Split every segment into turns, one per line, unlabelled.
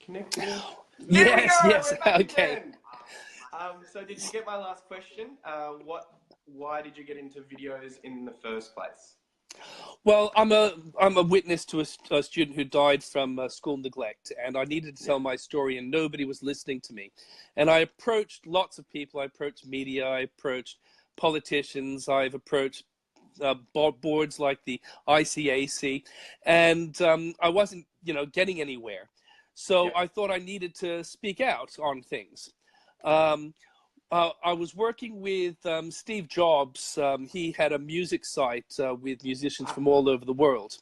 Connecting. There
Yes,
we go.
yes,
We're back
okay.
again. So did you get my last question? Why did you get into videos in the first place?
Well, I'm a witness to a student who died from school neglect, and I needed to tell my story, and nobody was listening to me. And I approached lots of people. I approached media. I approached politicians. I've approached boards like the ICAC, and I wasn't, getting anywhere. So I thought I needed to speak out on things. I was working with Steve Jobs. He had a music site with musicians from all over the world.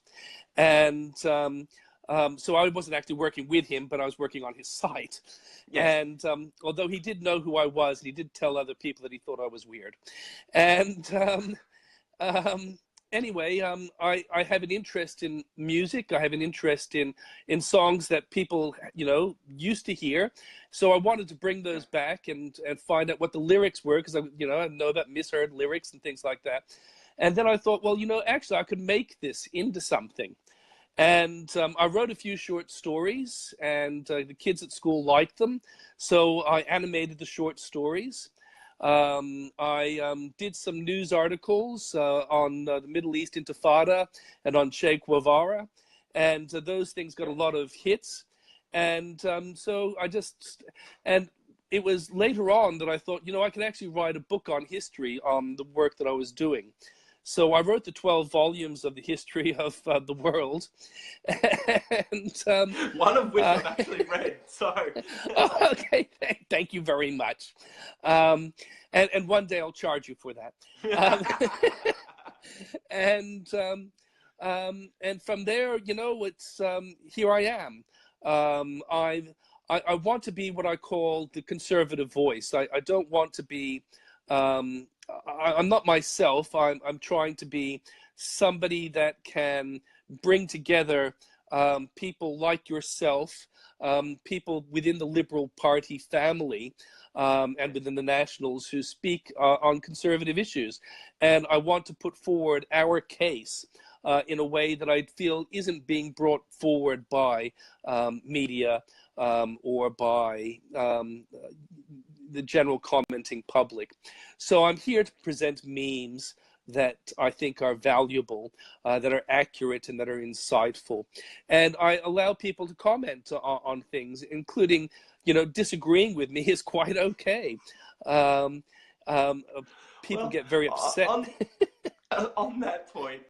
And so I wasn't actually working with him, but I was working on his site. Yes. And although he did know who I was, he did tell other people that he thought I was weird. And anyway, I have an interest in music. I have an interest in songs that people, used to hear. So I wanted to bring those back and find out what the lyrics were, because I know about misheard lyrics and things like that. And then I thought, well, actually I could make this into something. And I wrote a few short stories, and the kids at school liked them. So I animated the short stories. I did some news articles on the Middle East Intifada and on Che Guevara, and those things got a lot of hits. And so and it was later on that I thought, I could actually write a book on history on the work that I was doing. So I wrote the 12 volumes of the history of the world. And
one of which I've actually read, so.
Oh, okay, thank you very much. And one day I'll charge you for that. And from there, it's here I am. I want to be what I call the conservative voice. I don't want to be. I'm not myself. I'm trying to be somebody that can bring together people like yourself, people within the Liberal Party family, and within the Nationals who speak on conservative issues. And I want to put forward our case in a way that I feel isn't being brought forward by media or by the general commenting public. So I'm here to present memes that I think are valuable, that are accurate and that are insightful. And I allow people to comment on things, including, disagreeing with me is quite okay. People get very upset.
On that point,